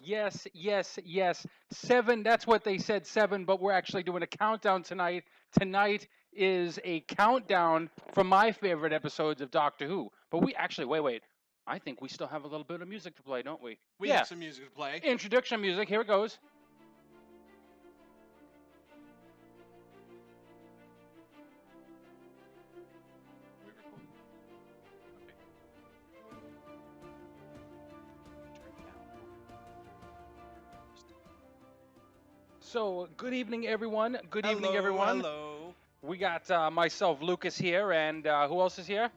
Yes, yes, yes. 7, that's what they said, 7, but we're actually doing a countdown tonight. Tonight is a countdown from my favorite episodes of Doctor Who. But we actually, wait. I think we still have a little bit of music to play, don't we? We Yeah. have some music to play. Introduction music, here it goes. We recording? Okay. Turn it down. So, good evening, everyone. Good evening, everyone. Hello. We got myself, Lucas, here, and who else is here?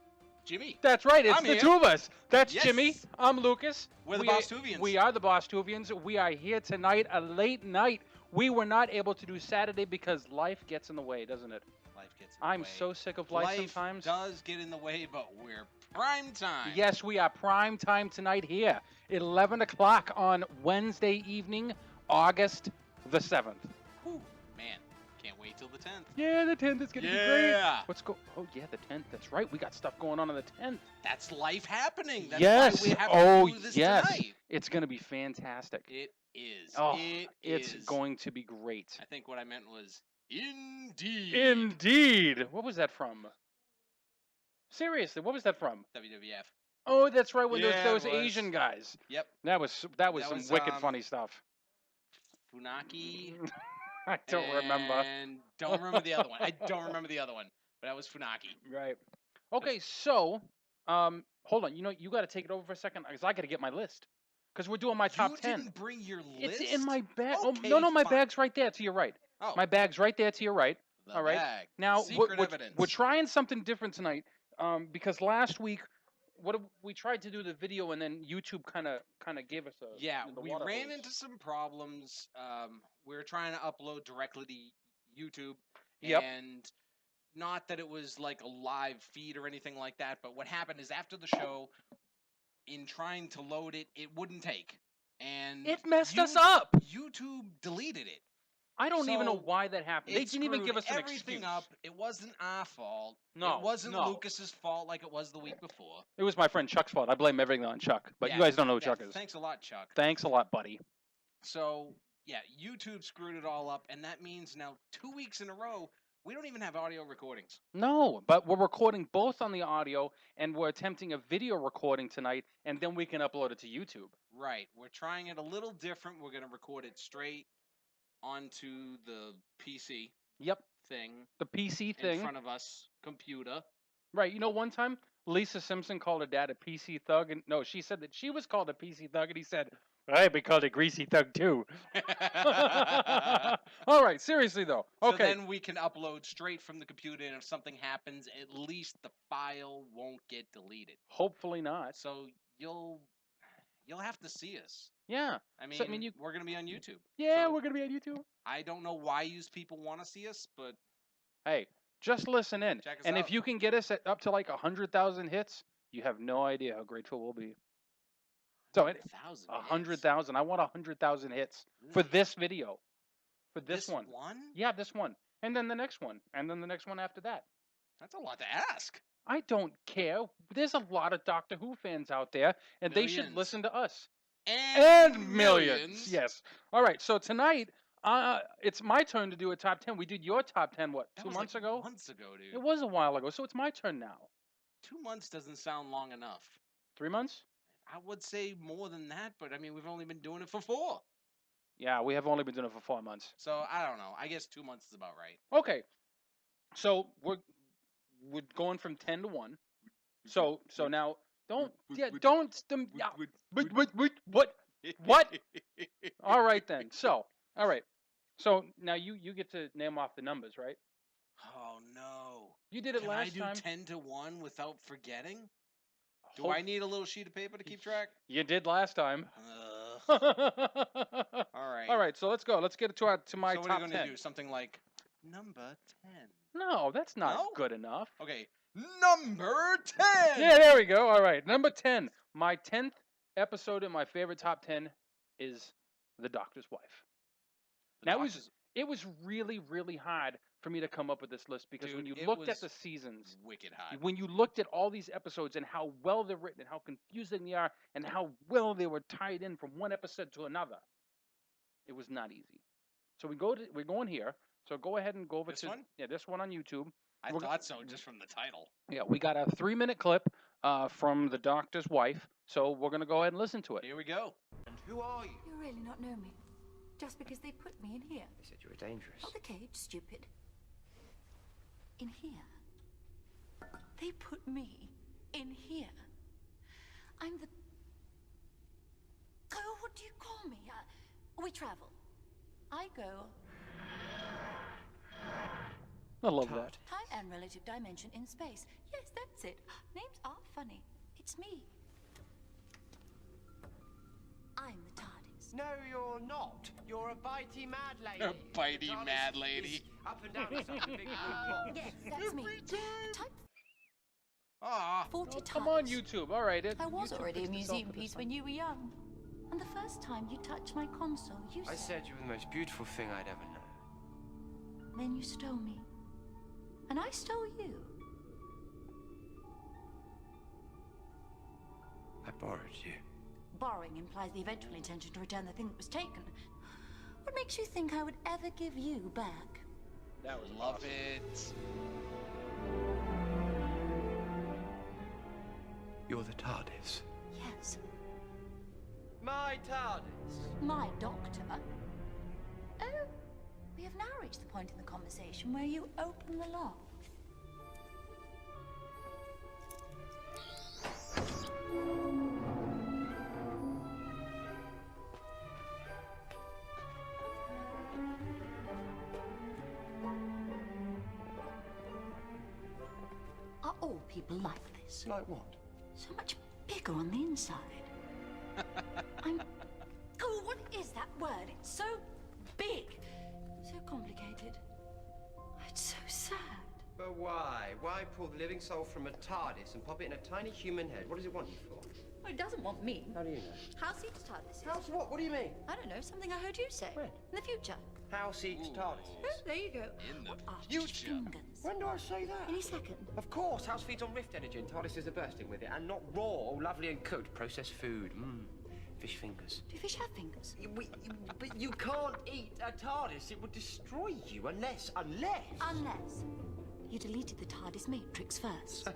Jimmy. That's right, it's I'm the here. two of us. That's Yes. Jimmy. I'm Lucas. We're the We- Bost-Whovians. We are the Bost-Whovians. We are here tonight, a late night. We were not able to do Saturday because life gets in the way, doesn't it? Life gets in the I'm way. so sick of life sometimes. does get in the way, but we're prime time. Yes, we are prime time tonight here, 11 o'clock on Wednesday evening, August the 7th. Whew, man, can't wait till the 10th. Yeah, the 10th is going to be great. Yeah. Let's go. Oh, yeah, the 10th. That's right. We got stuff going on the 10th. That's life happening. That's Yes. why we have Oh, to do this yes. tonight. It's going to be fantastic. It is. Oh, It it's is. going to be great. I think what I meant was indeed. Indeed. What was that from? Seriously, what was that from? WWF. Oh, that's right. When Yeah, those it was. Asian guys. Yep. That was some was, wicked funny stuff. Funaki. I don't remember. And don't remember the other one. I don't remember the other one, but that was Funaki. Right. Okay, so hold on. You got to take it over for a second because I got to get my list because we're doing my top You 10. didn't bring your list. It's in my bag. Okay, oh no, my fine. bag's right there to your right. Oh, My bag's right there to your right. the all right. bag. Now Secret evidence. we're trying something different tonight because last week we tried to do the video and then YouTube kind of gave us a Yeah, the we water ran hose. into some problems. We were trying to upload directly to YouTube, Yep. and not that it was like a live feed or anything like that. But what happened is after the show, in trying to load it, it wouldn't take, and It messed us up. YouTube deleted it. I don't even know So, why that happened. They It didn't even screwed give us an everything excuse. up. It wasn't our fault. No, it wasn't no. Lucas's fault like it was the week before. It was my friend Chuck's fault. I blame everything on Chuck. But Yeah, you guys don't know who yeah, Chuck is. Thanks a lot, Chuck. Thanks a lot, buddy. So, yeah, YouTube screwed it all up, and that means now 2 weeks in a row, we don't even have audio recordings. No, but we're recording both on the audio and we're attempting a video recording tonight and then we can upload it to YouTube. Right. We're trying it a little different. We're going to record it straight onto the PC Yep, thing the PC in thing. front of us, computer. Right, one time Lisa Simpson called her dad a PC thug and no, she said that she was called a PC thug and he said, I'd be called a greasy thug too. All right, seriously though. So Okay. then we can upload straight from the computer, and if something happens, at least the file won't get deleted. Hopefully not. So you'll have to see us. Yeah. I mean, So, we're gonna be on YouTube. Yeah, So we're going to be on YouTube. I don't know why you people want to see us, but Hey, just listen in. Check us And if out. you can get us up to like 100,000 hits, you have no idea how grateful we'll be. So, 100,000. 100,000. I want 100,000 hits for this video. For this one. One? Yeah, this one. And then the next one. And then the next one after that. That's a lot to ask. I don't care. There's a lot of Doctor Who fans out there, and they should Millions. listen to us. And Millions. Yes. All right. So tonight, it's my turn to do a top 10. We did your top 10, what, That 2 was months like ago? Months ago, dude. It was a while ago. So it's my turn now. 2 months doesn't sound long enough. 3 months? I would say more than that, but I mean, we've only been doing it for 4. Yeah, we have only been doing it for 4 months. So I don't know. I guess 2 months is about right. Okay. So we're going from 10 to 1. So now don't what? All right then. So, all right. So now you get to name off the numbers, right? Oh no. You did it Can last I do time. 10 to 1 without forgetting? Do Hope- I need a little sheet of paper to keep track? You did last time. All All right. right, so let's go. Let's get to my So what top are you 10. going to do? Something like number 10. No, that's not No? good enough. Okay. Number 10. Yeah, there we go. All right, number 10. My 10th episode in my favorite top 10 is The Doctor's Wife. The Now Doctor's- it was really, really hard for me to come up with this list because when Dude, you it looked at was the seasons, wicked hot. when you looked at all these episodes and how well they're written and how confusing they are and how well they were tied in from one episode to another, it was not easy. So we're going here. So go ahead and go over This to one? this one on YouTube. I We're go- thought so, just from the title. Yeah, we got a 3-minute clip from the doctor's wife. So we're gonna go ahead and listen to it. Here we go. And who are you? You really not know me? Just because they put me in here. They said you were dangerous. Not the cage, stupid. In here. They put me in here. I'm the... Oh, what do you call me? We travel. I go I love that. time and relative dimension in space. Yes, that's it. Names are funny. It's me. I'm the TARDIS. No, you're not. You're a bitey mad lady. A bitey The TARDIS mad is lady. Up and down like a big blue box. Yes, that's me. Type Ah, 40 Oh, come on, TARDIS. YouTube. All right. I was YouTube already a fixed itself museum for this piece one. when you were young. And the first time you touched my console, you I said... said you were the most beautiful thing I'd ever known. Then you stole me. And I stole you. I borrowed you. Borrowing implies the eventual intention to return the thing that was taken. What makes you think I would ever give you back? That was love awesome. it. You're the TARDIS. Yes, My TARDIS. my doctor. Oh, we have now reached the point in the conversation where you open the lock. Are all people like this? Like what? So much bigger on the inside. I'm... Oh, what is that word? It's so big. So complicated. It's so sad. But why? Why pull the living soul from a TARDIS and pop it in a tiny human head? What does it want you for? Oh, it doesn't want me. How do you know? House eats TARDIS. House what? What do you mean? I don't know, something I heard you say. When? In the future. House eats Ooh. TARDIS. Oh, there you go. In the What are fish future. fingers? When do I say that? Any second. Of course, House feeds on rift energy and TARDISes are bursting with it, and not raw, all lovely and cooked processed food. Fish fingers. Do fish have fingers? But you can't eat a TARDIS. It would destroy you unless. Unless you deleted the TARDIS matrix first.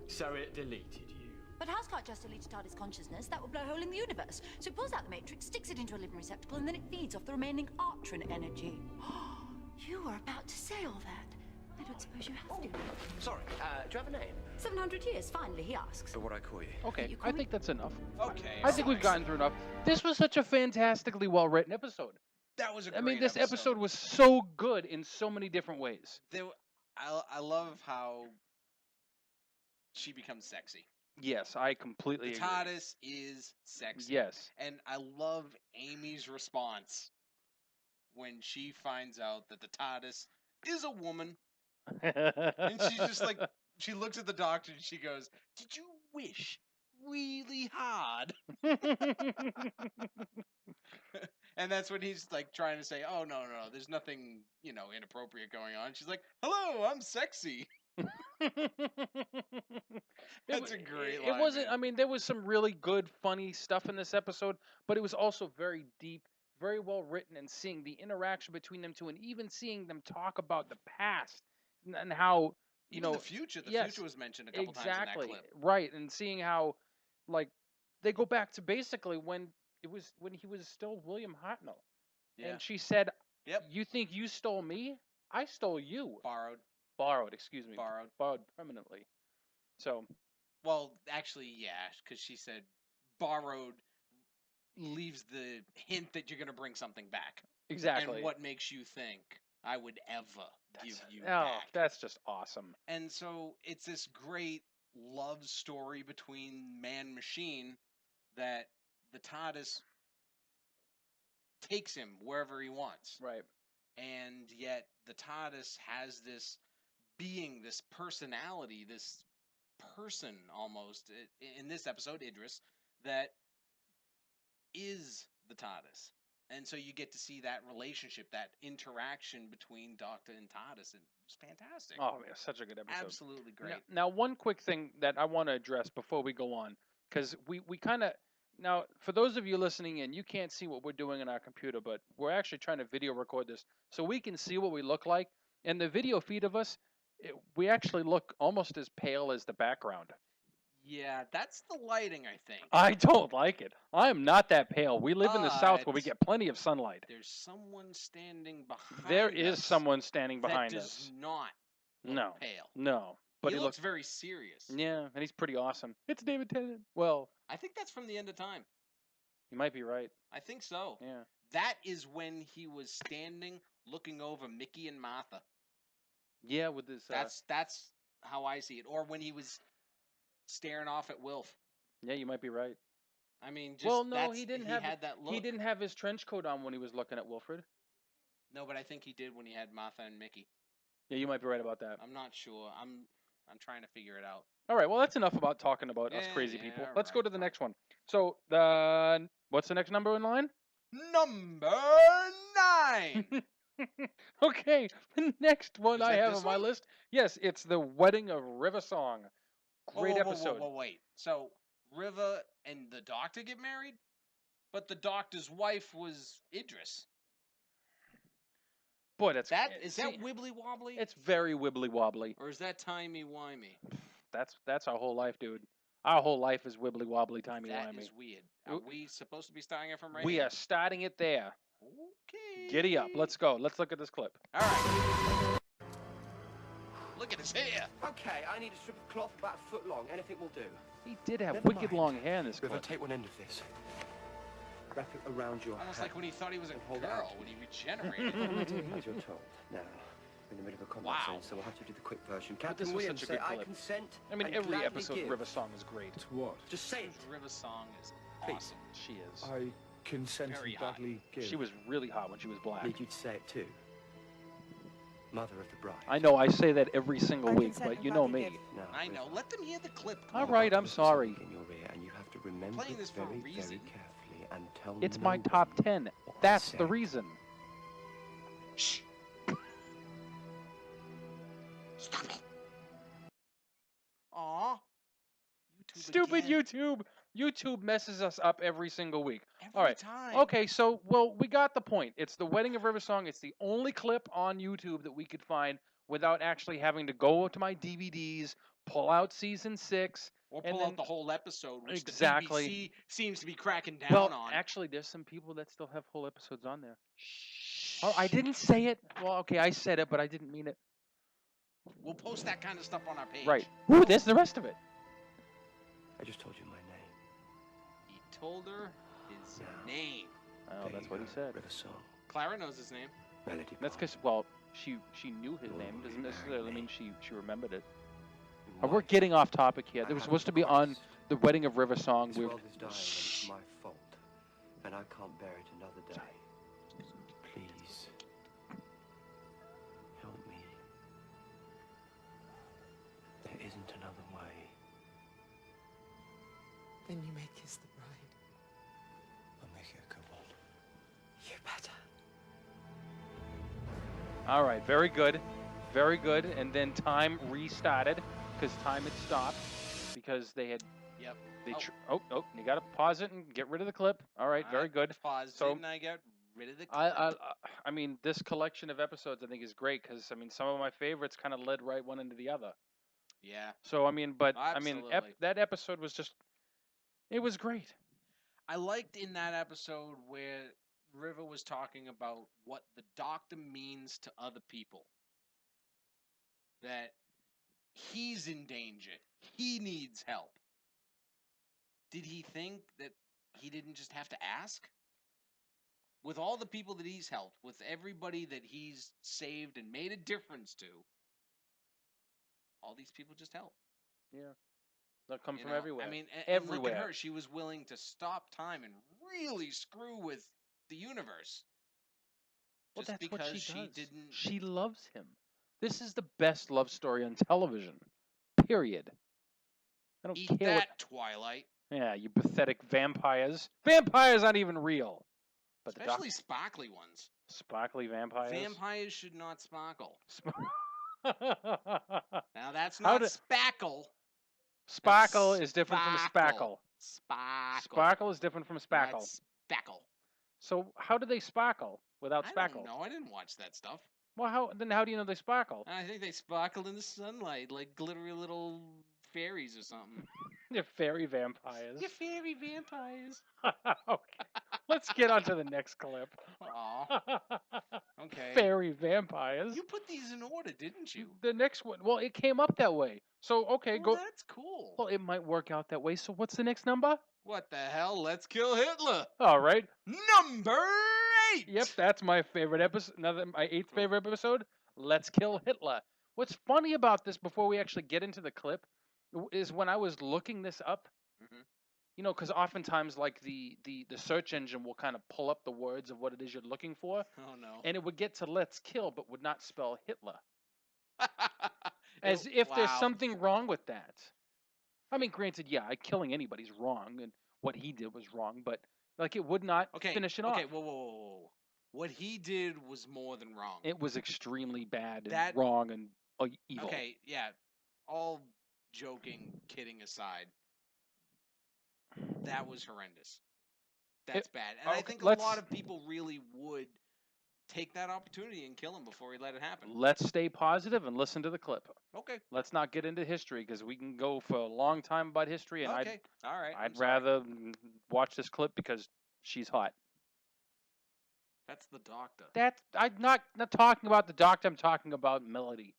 So it deleted you. But House can't just delete a TARDIS consciousness. That would blow a hole in the universe. So it pulls out the matrix, sticks it into a living receptacle, and then it feeds off the remaining Artron energy. You were about to say all that. I don't suppose you have to. Sorry, do you have a name? 700 years, finally, he asks. So what I call you? Okay, You I call me- think that's enough. Okay. I think we've gotten through enough. This was such a fantastically well written episode. That was a I great mean, this episode was so good in so many different ways. I love how she becomes sexy. Yes, I completely The agree. TARDIS is sexy. Yes. And I love Amy's response when she finds out that the TARDIS is a woman. And she's just like, she looks at the doctor and she goes, "Did you wish really hard?" And that's when he's like trying to say, "Oh, no, there's nothing, inappropriate going on." She's like, "Hello, I'm sexy." That's a great It line, wasn't. man. I mean, there was some really good, funny stuff in this episode, but it was also very deep, very well written, and seeing the interaction between them two, and even seeing them talk about the past and how Even the future. The yes, future was mentioned a couple times in that exactly clip. right, and seeing how like they go back to basically when he was still William Hartnell, Yeah. and she said, Yep. "You think you stole me? I stole you." Borrowed. Excuse me. Borrowed. Borrowed permanently. So, Well, actually, yeah, because she said borrowed leaves the hint that you're going to bring something back. exactly. And what makes you think I would ever give you oh, back? that's just awesome. And so it's this great love story between man and machine that the TARDIS takes him wherever he wants. Right. And yet the TARDIS has this being, this personality, this person almost, in this episode, Idris, that is the TARDIS. And so you get to see that relationship, that interaction between Doctor and TARDIS, and it was fantastic. Oh, man, such a good episode. Absolutely Now, great. now, one quick thing that I want to address before we go on, because we kind of now for those of you listening in, you can't see what we're doing in our computer, but we're actually trying to video record this so we can see what we look like. And the video feed of us, we actually look almost as pale as the background. Yeah, that's the lighting, I think. I don't like it. I am not that pale. We live in the south where we But get plenty of sunlight. There's someone standing behind There is us someone standing behind that us. does not look No, pale. no, but He he looks looks. very serious. Yeah, and he's pretty awesome. It's David Tennant. Well, I think that's from the end of time. you might be right. I think so. Yeah. That is when he was standing looking over Mickey and Martha. Yeah, with this. That's how I see it. Or when he was staring off at Wilf. Yeah, you might be right. I mean, just Well, no, he didn't have. had that look. He didn't have his trench coat on when he was looking at Wilfred. No, but I think he did when he had Martha and Mickey. Yeah, you might be right about that. I'm not sure. I'm trying to figure it out. All right, well, that's enough about talking about us Yeah, crazy yeah, people. all Let's go right, to the fine. next one. So what's the next number in line? Number 9. Okay, the next one Is I that have this on my one? list. Yes, it's the Wedding of River Song. Great Whoa, episode. wait. So River and the Doctor get married, but the Doctor's wife was Idris. Boy, that's Is see, that wibbly wobbly? It's very wibbly wobbly. Or is that timey wimey? That's our whole life, dude. Our whole life is wibbly wobbly, timey That wimey. is weird. Are we supposed to be starting it from right We here? are starting it there. Okay. Giddy up. Let's go. Let's look at this clip. All right. Look at his hair. Okay, I need a strip of cloth about a foot long. Anything will do. He did have Never wicked mind. long hair in this River, clip. take one end of this. Wrap it around your Almost hand. like when he thought he was a Hold it girl out. when he regenerated. As you're told. Now, we're in the middle of a Wow. conversation, so we'll have to do the quick version. But this Captain was Williams, such a say good I clip. consent. I mean, and every gladly episode give. of River Song is great. To what? Just say it. River Song is Please. awesome. She is. I consent Very and hot. gladly give. She was really hot when she was I black. need you to say it too. Mother of the bride. I know I say that every single I week, consent but and you know gladly me. give. Now, I know. River, Let them hear the clip. All I've right, got I'm this sorry. in your ear, and you have to remember Playing it this for a very, reason. very carefully and tell It's no my top one 10. what I That's the say. reason. Shh. Stop it. Aw. YouTube Stupid again. YouTube. YouTube messes us up every single week. Every All right. time. Okay, so, well, we got the point. It's the Wedding of River Song. It's the only clip on YouTube that we could find without actually having to go to my DVDs, pull out season 6. Or and pull then- out the whole episode, which Exactly. the BBC seems to be cracking down Well, on. actually, there's some people that still have whole episodes on there. Oh, I didn't say it. Well, okay, I said it, but I didn't mean it. We'll post that kind of stuff on our page. Right. Ooh, there's the rest of it. I just told you my name. He told her his No. name. Oh, There that's you what he go, said. River Song. Clara knows his name. Melody That's Pond. because, well, she knew his You'll name. Doesn't marry necessarily me. mean she remembered it. Your We're wife. getting off topic here. I They were have supposed a to be on request. the Wedding of River Song. This We world is dying, and it's my fault. And I can't bear it another day. Please. Help me. There isn't another way. Then you may kiss the bride. I'll make it a good one. You better. All right, very good. Very good. And then time restarted because time had stopped because they had. Yep. Oh, you got to pause it and get rid of the clip. All right, very good. Paused So- it and I got rid of the clip. I mean, this collection of episodes I think is great because I mean some of my favorites kind of led right one into the other. Yeah. So I mean, but I mean Absolutely. that episode was just, it was great. I liked in that episode where River was talking about what the Doctor means to other people. That he's in danger. He needs help. Did he think that he didn't just have to ask? With all the people that he's helped, with everybody that he's saved and made a difference to, all these people just help. Yeah, they'll come You from know? everywhere. I mean, and look everywhere. at her. She was willing to stop time and really screw with the universe. Well, Just that's what because she does. didn't. She loves him. This is the best love story on television. Period. I don't Eat care that, Twilight. what. Yeah, you pathetic vampires. Vampires aren't even real. But the Especially sparkly ones. sparkly vampires. Vampires should not sparkle. Sp- Now that's How not do- spackle. Sparkle That's is different from sparkle. spackle. Sparkle. Sparkle is different from spackle. Not spackle. So how do they sparkle without I spackle? don't know. I didn't watch that stuff. Well, how do you know they sparkle? I think they sparkle in the sunlight like glittery little fairies or something. They're fairy vampires. You fairy vampires. Okay. Let's get on to the next clip. Aw. Okay. Fairy vampires. You put these in order, didn't you? The next one. Well, it came up that way. So okay, Well, go. that's cool. Well, it might work out that way. So what's the next number? What the hell? Let's kill Hitler. All right. Number 8. Yep, that's my favorite episode. My eighth Cool. favorite episode. Let's kill Hitler. What's funny about this, before we actually get into the clip, is when I was looking this up. Mhm. You know, because oftentimes, like the search engine will kind of pull up the words of what it is you're looking for, Oh no. and it would get to "let's kill," but would not spell Hitler, as if there's Wow. something wrong with that. I mean, granted, yeah, killing anybody's wrong, and what he did was wrong, but like it would not finish it off. Okay, whoa. What he did was more than wrong. It was extremely bad and That- wrong and evil. Okay, yeah. All joking, kidding aside, that was horrendous. That's bad. And I okay, think a let's- lot of people really would take that opportunity and kill him before he let it happen. Let's stay positive and listen to the clip. Okay. Let's not get into history because we can go for a long time about history, and Okay. All right. I'm I'd sorry. rather watch this clip because she's hot. That's the doctor. I'm not talking about the doctor. I'm talking about Melody.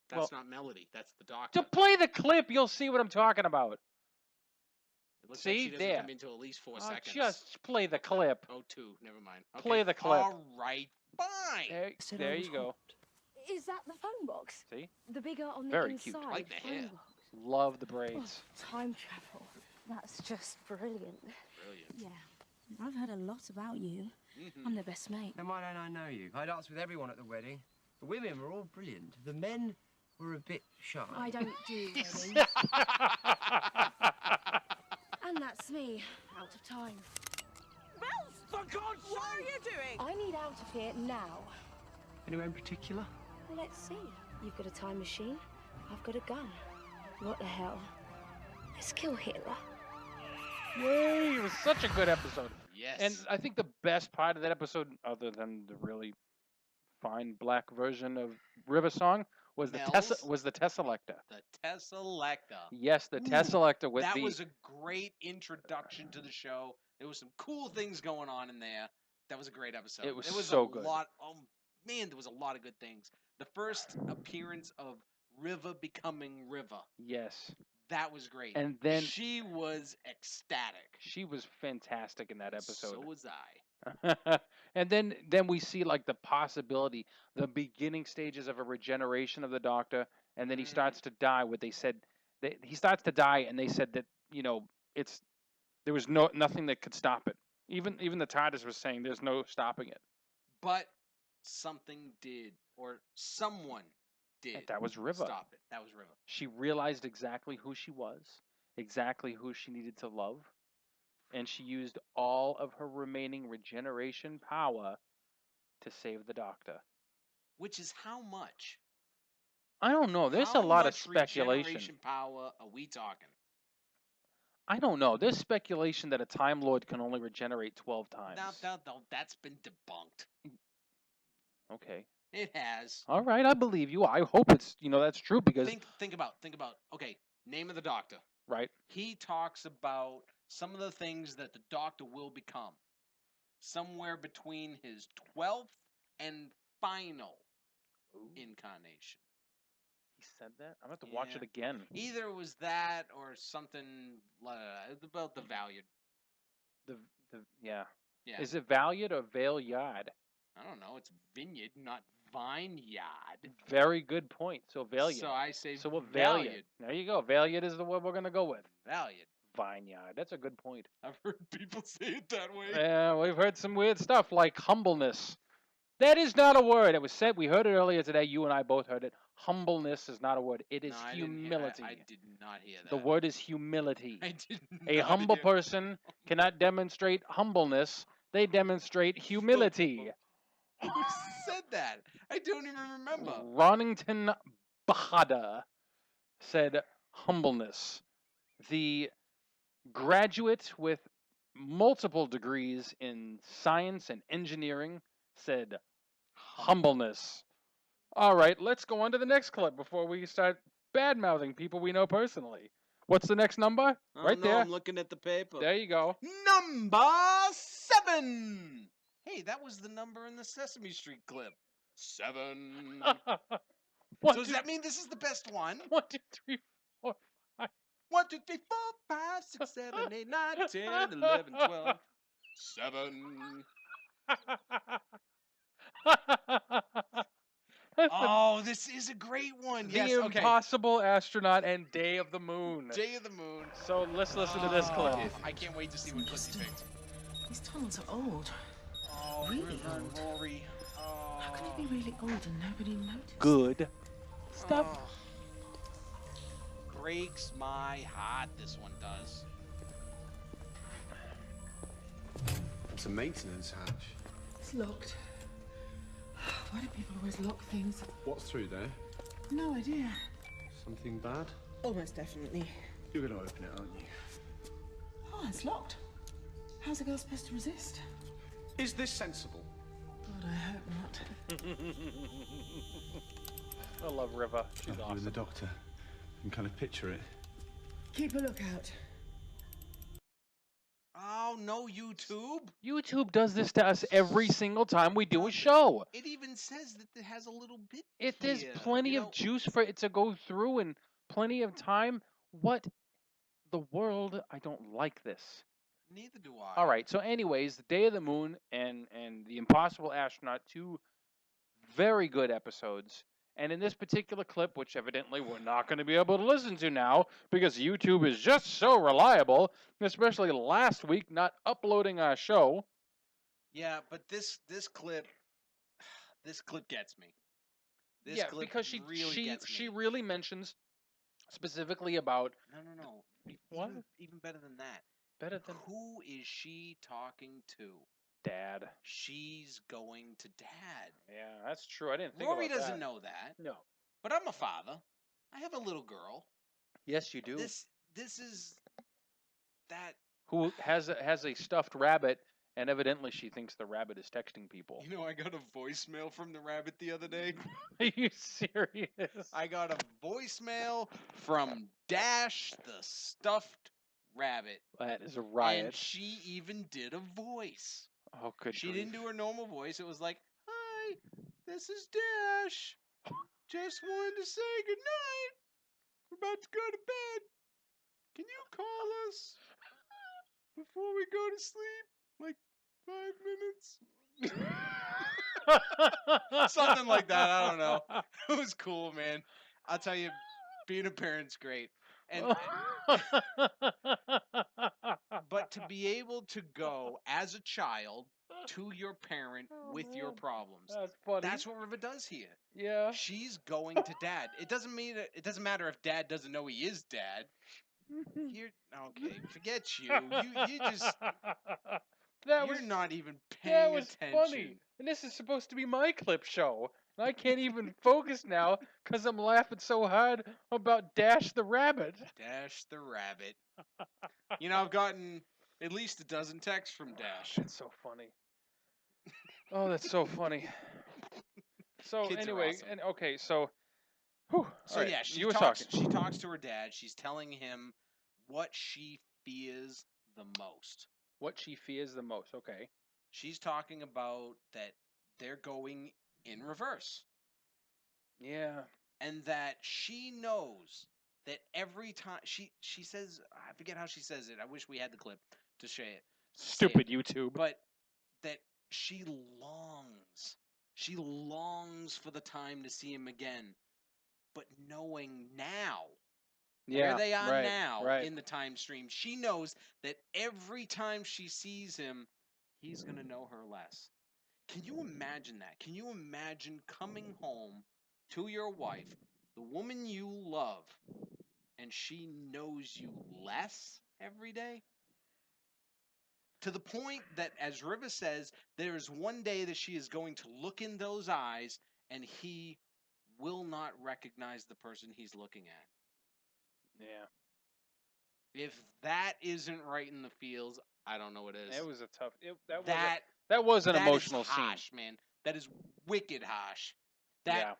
That's well- not Melody. That's the doctor. To play the clip, you'll see what I'm talking about. It looks See? like she doesn't There. come into at least 4 Oh, seconds. just play the clip. Oh, 2. Never mind. Okay. Play the clip. All right. Fine. There you go. Is that the phone box? See? The bigger on the Very cute. inside I like the phone hair. box. Love the Oh, braids. time travel. That's just brilliant. Brilliant. Yeah, I've heard a lot about you. Mhm. I'm their best mate. Now, why don't I know you? I danced with everyone at the wedding. The women were all brilliant. The men were a bit shy. I don't do weddings. And that's me, out of time. Ralph! For God's sake! What are you doing? I need out of here now. Anywhere in particular? Well, let's see. You've got a time machine. I've got a gun. What the hell? Let's kill Hitler. Yay! It was such a good episode. Yes. And I think the best part of that episode, other than the really fine black version of River Song, was the Mel's? Tesselector. the Tesselector. Yes, the Ooh, Tesselector with that the was a great introduction to the show. There was some cool things going on in there. That was a great episode. It was there was so a good. lot. Oh man, there was a lot of good things. The first appearance of River becoming River. yes, That was great. and then she was ecstatic. she was fantastic in that So episode. was I. And then we see like the possibility, the beginning stages of a regeneration of the Doctor, and then he Mhm. starts to die. What they said, he starts to die, and they said that there was nothing that could stop it. Even the TARDIS was saying there's no stopping it. But something did, or someone did. And that was River. Stop it. That was River. She realized exactly who she was, exactly who she needed to love, and she used all of her remaining regeneration power to save the Doctor. Which is how much? I don't know. There's How a lot of much speculation. regeneration power are we talking? I don't know. There's speculation that a Time Lord can only regenerate 12 times. No, that's been debunked. Okay. It has. All right, I believe you. I hope it's that's true because Think about. Okay, name of the Doctor. right. He talks about some of the things that the Doctor will become. Somewhere between his 12th and final incarnation. He said that. I'm gonna have to watch it Yeah. again. Either it was that or something it's about the valued. The yeah. Yeah. Is it Valiant or Vale Yard? I don't know. It's vineyard, not vineyard. Very good point. So Valiant. So I say So what valued. Valiant? There you go. Valiant is the one we're gonna go with. Valued. Vineyard. That's a good point. I've heard people say it that way. Yeah, we've heard some weird stuff like humbleness. That is not a word. It was said. We heard it earlier today. You and I both heard it. Humbleness is not a word. It is No, I didn't hear- humility. I did not hear that. The word is humility. I did A not humble hear- person cannot demonstrate humbleness They demonstrate humility. Who said that? I don't even remember. Ronington Bahada said humbleness. The graduate with multiple degrees in science and engineering said humbleness. All right, let's go on to the next clip before we start bad mouthing people we know personally. What's the next number? I Right don't know, there. I'm looking at the paper. There you go. Number 7. Hey, that was the number in the Sesame Street clip. 7. One, So does two, that mean this is the best one? 1, 2, 3, 4, 5. 1, 2, 3, 4, 5, 6, 7, 8, 9, 10, 11, 12. 7. Oh, this is a great one. The Yes, okay. Impossible Astronaut and Day of the Moon. Day of the Moon. So let's listen to this clip. I can't wait to see what clip you picked. These tunnels are old. Oh, Really River and old. Rory. How can it be really old and nobody noticed? Good stuff. Breaks my heart, this one does. It's a maintenance hatch. It's locked. Why do people always lock things? What's through there? No idea. Something bad? Almost definitely. You're gonna open it, aren't you? Oh, it's locked. How's a girl supposed to resist? Is this sensible? God, I hope not. I love River. She's You and awesome. the doctor can kind of picture it. Keep a lookout. Oh, no, YouTube. YouTube does this to us every single time we do a show. It even says that it has a little bit There's here, plenty you of know? juice for it to go through and plenty of time. What the world? I don't like this. Neither do I. All right. So, anyways, the Day of the Moon and the Impossible Astronaut, 2 very good episodes. And in this particular clip, which evidently we're not going to be able to listen to now because YouTube is just so reliable, especially last week not uploading our show. Yeah, but this clip gets me. This clip because really gets me. she really mentions specifically about No. What? Even better than that. better than Who is she talking to? Dad. She's going to Dad. Yeah, that's true. I didn't think Rory about doesn't that. know that. No. But I'm a father. I have a little girl. Yes, you do. This is that. Who has a stuffed rabbit, and evidently she thinks the rabbit is texting people. You know, I got a voicemail from the rabbit the other day. Are you serious? I got a voicemail from Dash the stuffed rabbit. That is a riot. And she even did a voice. Oh, good She grief. didn't do her normal voice. It was like, "Hi, this is Dash. Just wanted to say goodnight. We're about to go to bed. Can you call us before we go to sleep? Like 5 minutes?" Something like that. I don't know. It was cool, man. I'll tell you, being a parent's great. And but to be able to go as a child to your parent with your problems. That's funny. That's what River does here. Yeah. She's going to Dad. It doesn't matter if Dad doesn't know he is Dad. You're okay. Forget you. You just you're not even that paying was attention. funny. And this is supposed to be my clip show. And I can't even focus now because I'm laughing so hard about Dash the rabbit. Dash the rabbit. You know, I've gotten at least a dozen texts from Dash. That's so funny. Oh, that's so funny. So Kids are anyway, awesome. and okay, so whew, So all right, yeah, you were talking. she talks to her dad. She's telling him what she fears the most. What she fears the most. Okay. She's talking about that they're going in reverse. Yeah. And that she knows that every time she says, I forget how she says it. I wish we had the clip to say it. Stupid YouTube. But that she longs for the time to see him again. But knowing now where they are now in the time stream, she knows that every time she sees him, he's going to know her less. Can you imagine that? Can you imagine coming home to your wife, the woman you love, and she knows you less every day? To the point that, as Riva says, there is one day that she is going to look in those eyes and he will not recognize the person he's looking at. Yeah. If that isn't right in the feels, I don't know what is. It was a tough. that That was an that emotional is scene. harsh, man. That is wicked harsh. That Yeah.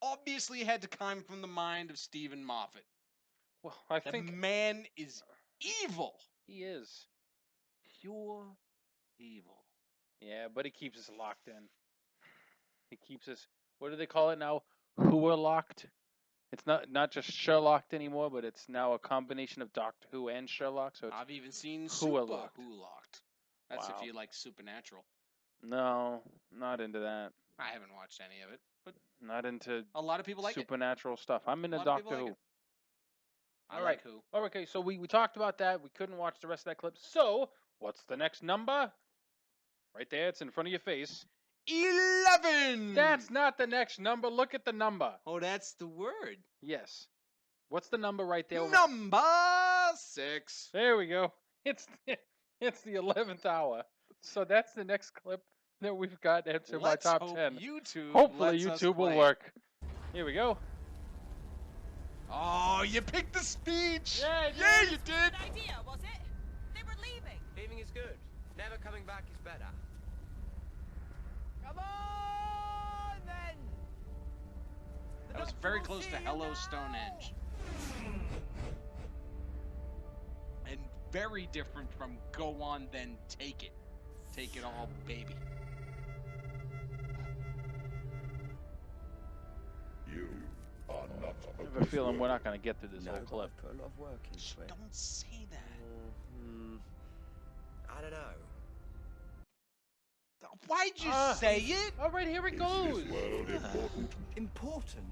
obviously had to come from the mind of Stephen Moffat. Well, I The think man is evil. he is. Pure evil. Yeah, but he keeps us locked in. He keeps us. What do they call it now? Who are locked? It's not just Sherlock anymore, but it's now a combination of Doctor Who and Sherlock. So it's I've even seen Who Super are Locked. Who Locked. That's Wow. if you like Supernatural. no, not into that. I haven't watched any of it, but Not into a lot of people like it. supernatural stuff. I'm into A lot of people Doctor like Who. it. I All like right. Who. Oh, okay, so we talked about that. We couldn't watch the rest of that clip. So, what's the next number? Right there, it's in front of your face. 11! That's not the next number. Look at the number. Oh, that's the word. Yes. What's the number right there? Number 6. There we go. It's the 11th hour. So that's the next clip that we've got into my Let's top hope 10. YouTube Hopefully lets us YouTube will play. work. Here we go. Oh, you picked the speech! Yeah, you did! Good idea, was it? They were leaving. Leaving is good. Never coming back is better. Come on, then. That was very close to Hello Stonehenge. And very different from Go On Then Take It. Take it all, baby. You are not I have a feeling we're not going to get through this No, whole but clip. I've put a lot of work into it. Don't say that. I don't know. Why'd you say it? All right, here it goes. world important. Important?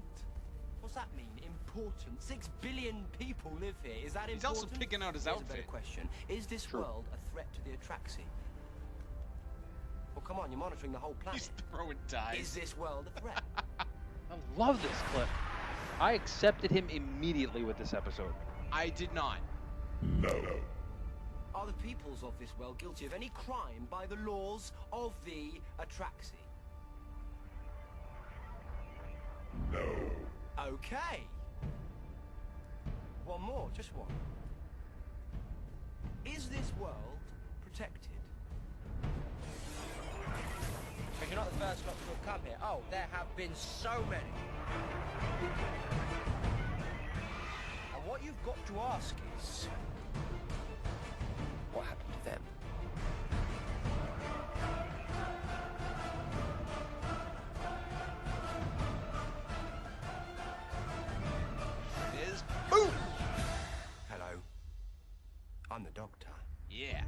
What's that mean? Important? 6 billion people live here. Is that He's important? also picking out his Here's a outfit. better question. Is this True. world a threat to the Atraxi? Well, come on, you're monitoring the whole planet. He's throwing dice. Is this world a threat? I love this clip. I accepted him immediately with this episode. I did not. No. Are the peoples of this world guilty of any crime by the laws of the Atraxi? No. Okay. One more, just one. Is this world protected? Because you're not the first lot to have come here. Oh, there have been so many. And what you've got to ask is, what happened to them? It is. Boom! Hello. I'm the doctor. Yeah.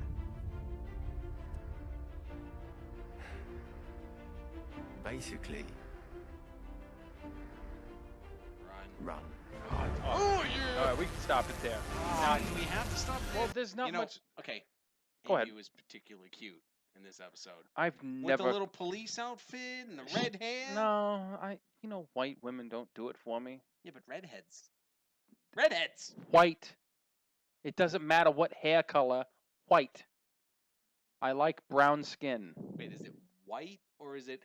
Basically, run. Oh, yeah! All right, we can stop it there. Do we have to stop there? Well, there's not you know, much. Okay. Go ahead. Amy was particularly cute in this episode. I've With never. the little police outfit and the red hair. No, white women don't do it for me. Yeah, but redheads. Redheads! White. It doesn't matter what hair color. White. I like brown skin. Wait, is it white or is it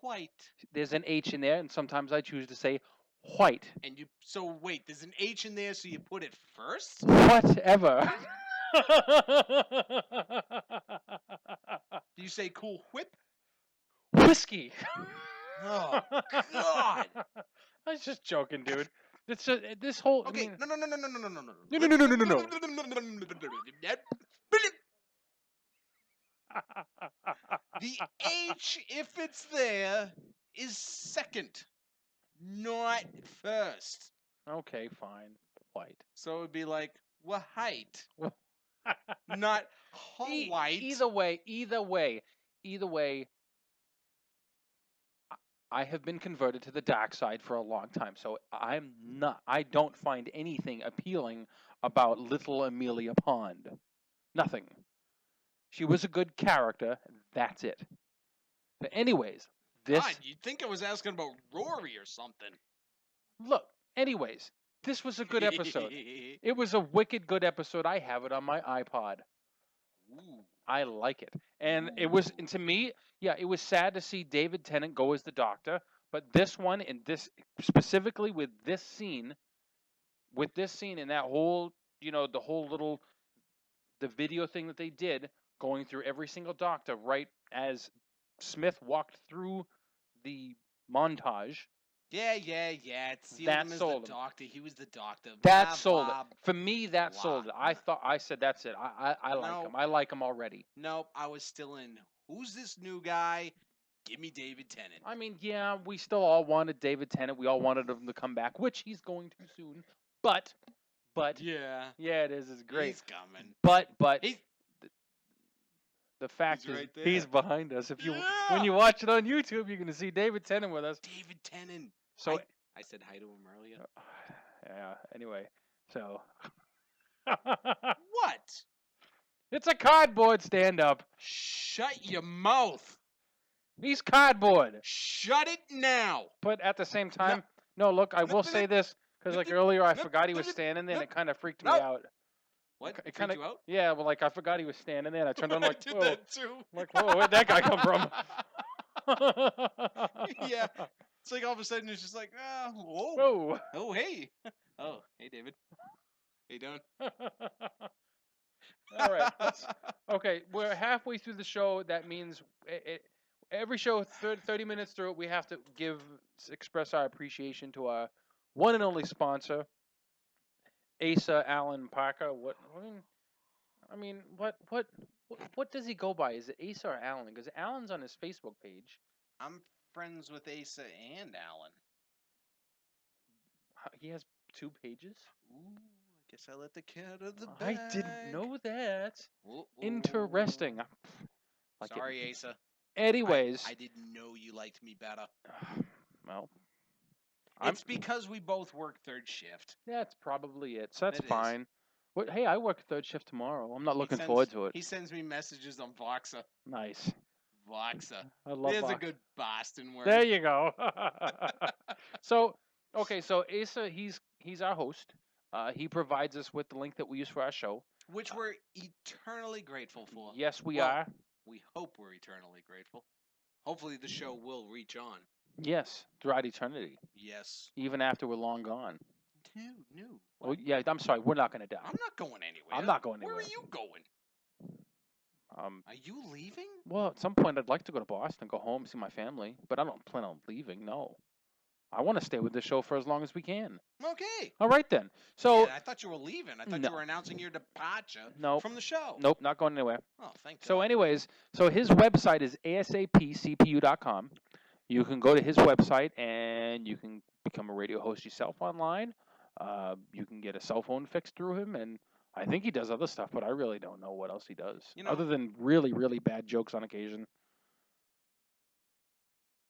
white? There's an H in there, and sometimes I choose to say white. And you. So wait, there's an H in there, so you put it first? Whatever. Do you say Cool Whip? Whiskey. Oh, God! I was just joking, dude. It's just this whole. I Okay, mean, no. No. The H, if it's there, is second, not first. Okay, fine. White. So it would be like height, not white. Either way. I have been converted to the dark side for a long time, so I don't find anything appealing about little Amelia Pond. Nothing. She was a good character, that's it. But anyways, this God, you'd think I was asking about Rory or something. look, anyways, this was a good episode. It was a wicked good episode. I have it on my iPod. Ooh. I like it. And it was, and to me, yeah, it was sad to see David Tennant go as the Doctor, but this one, and this specifically with this scene and that whole, the whole little, the video thing that they did, going through every single Doctor right as Smith walked through the montage, Yeah. It sealed that him as the sold him. Doctor. He was the Doctor. That Blah, sold blah, it. For me, that blah. sold it. I said, that's it. I like No. him. I like him already. Nope. I was still in. Who's this new guy? Give me David Tennant. I mean, yeah, we still all wanted David Tennant. We all wanted him to come back, which he's going to soon. But, Yeah. yeah, it is. It's great. He's coming. But, He's the fact He's is, right there. he's behind us. If when Yeah. you watch it on YouTube, you're going to see David Tennant with us. David Tennant. So, I said hi to him earlier. yeah. Anyway, so What? it's a cardboard stand-up. Shut your mouth. He's cardboard. Shut it now. But at the same time, no. Look, I will say this because like earlier, I forgot he was standing there, and it kind of freaked me out. What? It kind of, you out? yeah. Well, like I forgot he was standing there, and I turned on like, I did whoa, that too. like, whoa, where'd that guy come from? Yeah. It's like all of a sudden it's just like, whoa. Whoa. Oh, hey. Oh, hey, David. How you doing? All right. Okay, we're halfway through the show. That means every show, 30 minutes through it, we have to express our appreciation to our one and only sponsor, Asa Allen Parker. What does he go by? Is it Asa or Allen? Because Allen's on his Facebook page. I'm friends with Asa and Alan. He has 2 pages? Ooh, I guess I let the cat out of the I bag. didn't know that. Ooh. Interesting. Sorry, Asa. Anyways. I didn't know you liked me better. Well. It's because we both work third shift. That's probably it. So that's It is. fine. Hey, I work third shift tomorrow. I'm not looking forward to it. He sends me messages on Voxa. Nice. Voxa. I love There's Voxa. a good Boston word. There you go. So Asa, he's our host. He provides us with the link that we use for our show, which we're eternally grateful for. Yes, we are. We hope we're eternally grateful. Hopefully the show will reach on. Yes, throughout eternity. Yes. Even after we're long gone. No. Oh, yeah, I'm sorry. We're not going to die. I'm not going anywhere. I'm not going anywhere. Where are you going? Are you leaving? Well, at some point, I'd like to go to Boston, go home, see my family, but I don't plan on leaving. No, I want to stay with this show for as long as we can. Okay. All right then. So I thought you were leaving. I thought you were announcing your departure from the show. Nope, not going anywhere. Oh, thank God. So, anyways, his website is asapcpu.com. You can go to his website and you can become a radio host yourself online. You can get a cell phone fixed through him, and I think he does other stuff, but I really don't know what else he does, other than really, really bad jokes on occasion.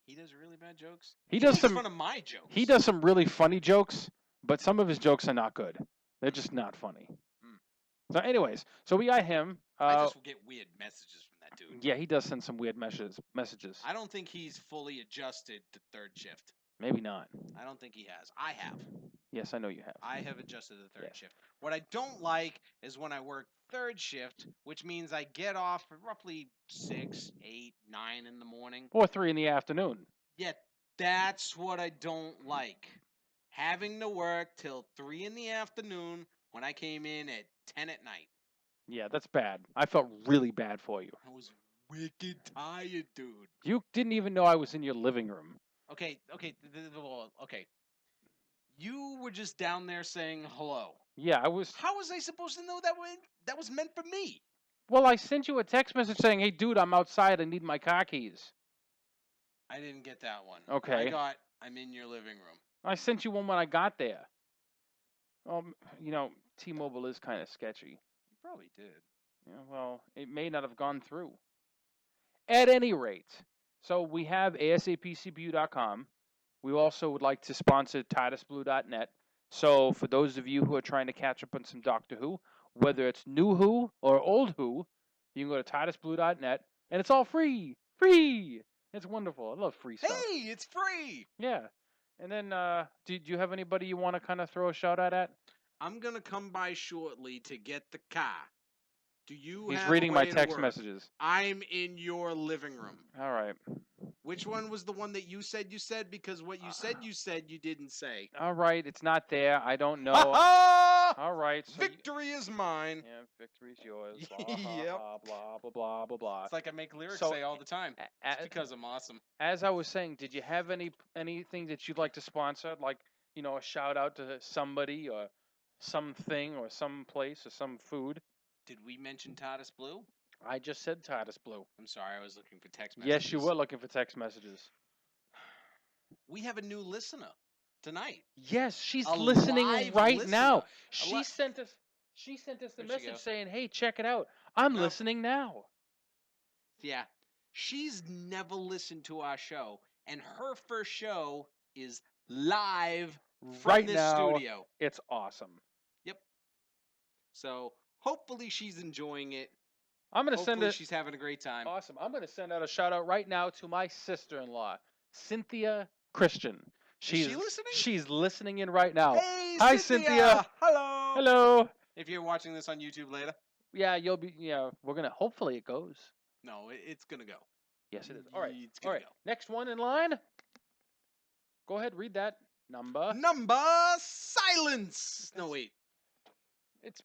He does really bad jokes? He does some fun of my jokes. He does some really funny jokes, but some of his jokes are not good. They're just not funny. So anyways, so we got him. I just get weird messages from that dude. Yeah, he does send some weird messages. I don't think he's fully adjusted to third shift. Maybe not. I don't think he has. I have. Yes, I know you have. I have adjusted to third shift. What I don't like is when I work third shift, which means I get off at roughly 6, 8, 9 in the morning. Or 3 in the afternoon. Yeah, that's what I don't like. Having to work till 3 in the afternoon when I came in at 10 at night. Yeah, that's bad. I felt really bad for you. I was wicked tired, dude. You didn't even know I was in your living room. Okay. You were just down there saying hello. Yeah, I was. How was I supposed to know that was meant for me? Well, I sent you a text message saying, "Hey, dude, I'm outside. I need my car keys." I didn't get that one. Okay. I'm in your living room. I sent you one when I got there. T-Mobile is kind of sketchy. You probably did. Yeah, well, it may not have gone through. At any rate, so we have asapcpu.com. We also would like to sponsor TardisBlue.net. So for those of you who are trying to catch up on some Doctor Who, whether it's new Who or old Who, you can go to TardisBlue.net, and it's all free. Free! It's wonderful. I love free stuff. Hey, it's free! Yeah. And then, do you have anybody you want to kind of throw a shout out at? I'm going to come by shortly to get the car. Do you He's have reading a my way to text work? messages. I'm in your living room. All right. Which one was the one that you said you said? Because what you said you didn't say. All right. It's not there. I don't know. Ha All right. So Victory is mine. yeah, victory's yours. Blah, Yep. blah, blah, blah, blah, blah. It's like I make lyrics So, say all the time. a- It's because I'm awesome. As I was saying, did you have anything that you'd like to sponsor? Like, you know, a shout out to somebody or something or some place or some food? Did we mention Titus Blue? I just said Titus Blue. I'm sorry, I was looking for text messages. Yes, you were looking for text messages. We have a new listener tonight. Yes, she's A listening live right listener. now. A She li- sent us the Where'd she message go? saying, "Hey, check it out. I'm No. listening now." Yeah. She's never listened to our show, and her first show is live from Right this now. studio. It's awesome. Yep. So hopefully she's enjoying it. I'm going to send Hopefully it. she's having a great time. Awesome. I'm going to send out a shout out right now to my sister-in-law, Cynthia Christian. Is she listening? She's listening in right now. Hey, Hi, Cynthia. Hello. Hello. If you're watching this on YouTube later, Yeah, we're going to, hopefully it goes. no, it's gonna go. Yes, it is. All right. It's All gonna right. go. Next one in line. Go ahead, read that number. Number silence. No, wait. It's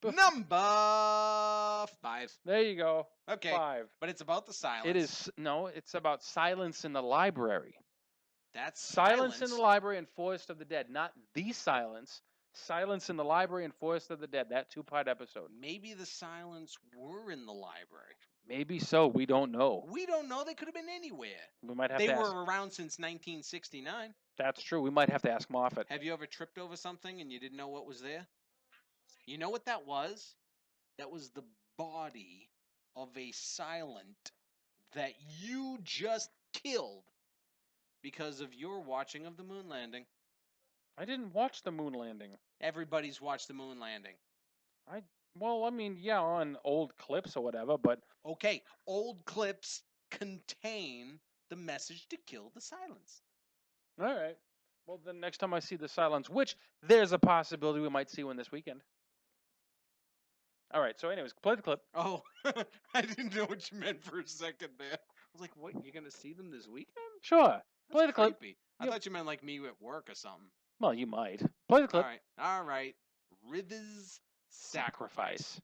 Number 5. There you go. Okay. 5. But it's about the silence. It is no, it's about silence in the library. That's Silence in the library and Forest of the Dead, not the silence. Silence in the library and Forest of the Dead. That 2-part episode. Maybe the silence were in the library. Maybe so. We don't know. We don't know. They could have been anywhere. We might have They to were ask. around since 1969. That's true. We might have to ask Moffat. Have you ever tripped over something and you didn't know what was there? You know what that was? That was the body of a silent that you just killed because of your watching of the moon landing. I didn't watch the moon landing. Everybody's watched the moon landing. Well, I mean, yeah, on old clips or whatever, but Okay, old clips contain the message to kill the silence. all right. Well, then next time I see the silence, which there's a possibility we might see one this weekend. All right. So, anyways, play the clip. Oh, I didn't know what you meant for a second there. I was like, what, you're going to see them this weekend? Sure. Play the clip. Creepy. I Yep. thought you meant like me at work or something. Well, you might. Play the clip. All right. Rivers Sacrifice.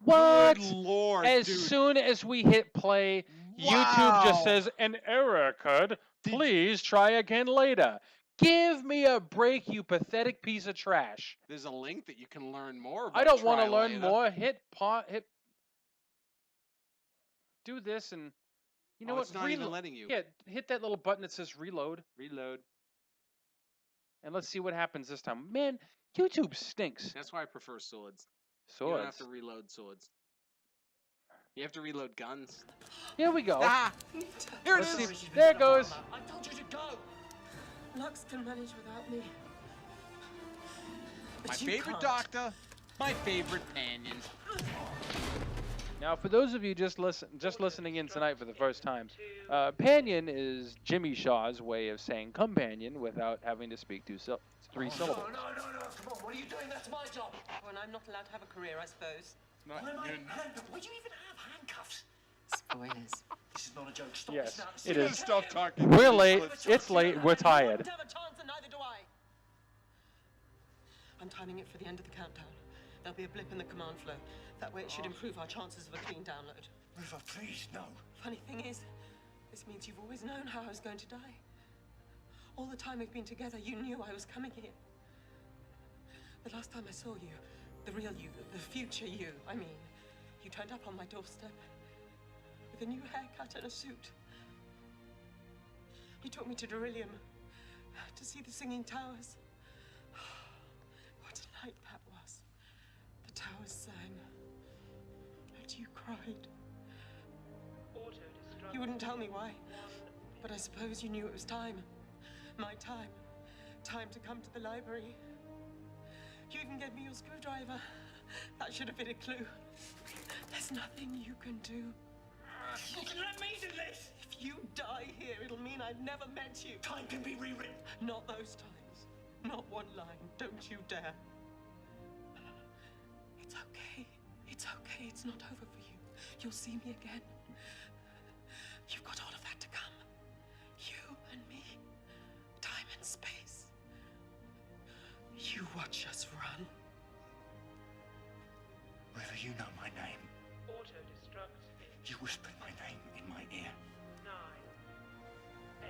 What? Good Lord, As dude. soon as we hit play, YouTube just says an error occurred. Please try again later. Give me a break, you pathetic piece of trash. There's a link that you can learn more about. I don't want to Try learn later. more. Hit pause. Do this and you know Oh, what? it's not even letting you. Yeah, hit that little button that says reload, Reload. and let's see what happens this time. Man, YouTube stinks. That's why I prefer swords. Swords. You don't have to reload swords. You have to reload guns. Here we go. Ah! Here it Let's is. see. There it goes. I told you to go. Lux can manage without me. My But you favorite can't. doctor. My favorite companion. Now, for those of you just listening in tonight for the first time, Panion is Jimmy Shaw's way of saying companion without having to speak 3 syllables. No, come on, what are you doing? That's my job. Oh, and I'm not allowed to have a career, I suppose. Not Why am I good. handcuffed? Why do you even have handcuffs? Spoilers. This is not a joke. Stop Yes, this now. it You is. gotta Stop talking. We're late. It's late. We're tired. You don't have a chance, and neither do I. I'm timing it for the end of the countdown. There'll be a blip in the command flow. That way it should improve our chances of a clean download. River, please, no. Funny thing is, this means you've always known how I was going to die. All the time we've been together, you knew I was coming here. The last time I saw you, the real you, the future you, I mean, you turned up on my doorstep with a new haircut and a suit. You took me to Deryllium to see the Singing Towers. What a night that was. The towers sang, and you cried. You wouldn't tell me why, but I suppose you knew it was time. My time. Time to come to the library. You even gave me your screwdriver. That should have been a clue. There's nothing you can do. You can let me do this. If you die here, it'll mean I've never met you. Time can be rewritten. Not those times. Not one line. Don't you dare. It's okay. It's okay. It's not over for you. You'll see me again. You've got all of that to come. You and me. Time and space. You watch us run. River, you know my name. Auto-destruct. You whispered my name in my ear. 9, 8.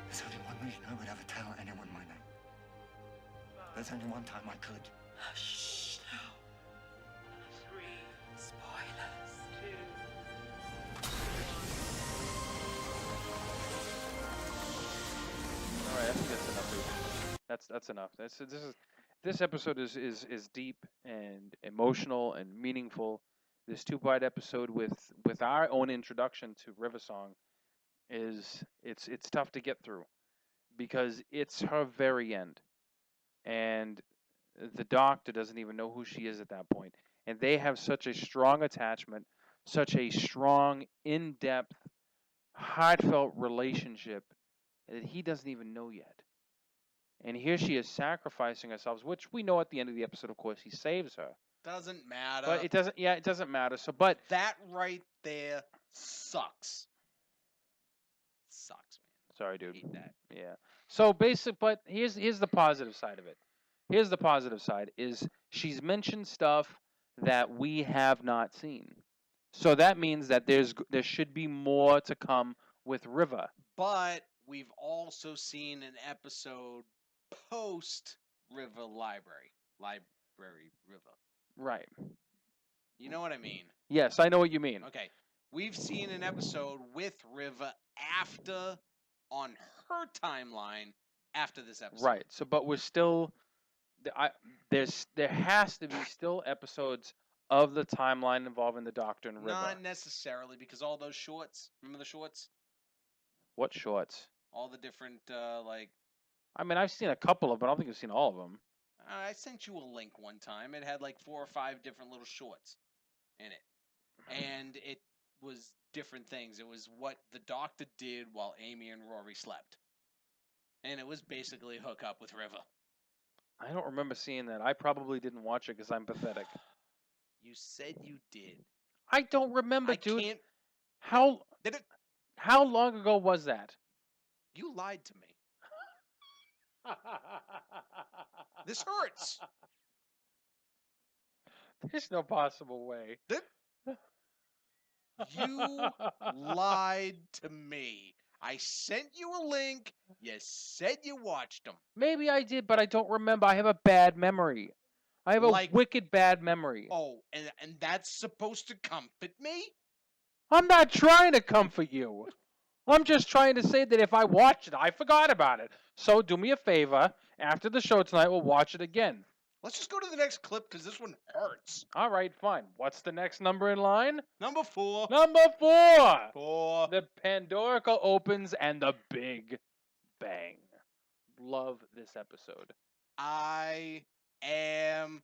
There's only one reason I would ever tell anyone my name. There's only one time I could. Hush now. 3. Spoilers. 2. All right, I think that's enough, dude. That's enough. This episode is deep and emotional and meaningful. This 2-part episode with our own introduction to River Song it's tough to get through because it's her very end, and the doctor doesn't even know who she is at that point, and they have such a strong attachment, such a strong, in-depth, heartfelt relationship that he doesn't even know yet. And here she is sacrificing herself, which we know at the end of the episode, of course, he saves her. Doesn't matter. But it doesn't. Yeah, it doesn't matter. So, but that right there sucks. Sucks, man. Sorry, dude. Hate that. Yeah. So but here's the positive side of it. Here's the positive side is she's mentioned stuff that we have not seen. So that means that there should be more to come with River. But we've also seen an episode post River Library. Library River. Right. You know what I mean? Yes, I know what you mean. Okay. We've seen an episode with River on her timeline after this episode. Right. So, but we're still, there has to be still episodes of the timeline involving the Doctor and River. Not necessarily, because all those shorts. Remember the shorts? What shorts? All the different I mean, I've seen a couple of them. I don't think I've seen all of them. I sent you a link one time. It had like 4 or 5 different little shorts in it, and it was different things. It was what the Doctor did while Amy and Rory slept. And it was basically hook up with River. I don't remember seeing that. I probably didn't watch it because I'm pathetic. You said you did. I don't remember, dude. Can't... How long ago was that? You lied to me. This hurts. There's no possible way. You lied to me. I sent you a link. You said you watched them. Maybe I did, but I don't remember. I have a bad memory. I have a wicked bad memory. Oh, and that's supposed to comfort me? I'm not trying to comfort you. I'm just trying to say that if I watched it, I forgot about it. So do me a favor. After the show tonight, we'll watch it again. Let's just go to the next clip because this one hurts. All right, fine. What's the next number in line? Number 4. Number 4. 4. The Pandorica opens and the big bang. Love this episode. I am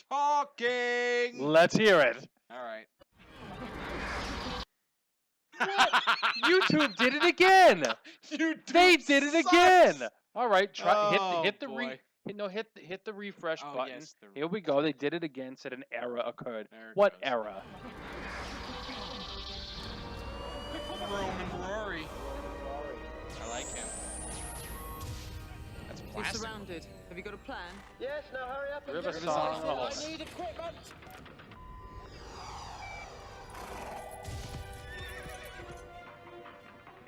talking. Let's hear it. All right. YouTube did it again. They did it again. All right, hit the refresh button. Yes, Here we go. They did it again. Said an error occurred. What error? Roman Rory. I like him. That's We're plastic. surrounded. Have you got a plan? Yes, now hurry up and River get Song. started. I need equipment.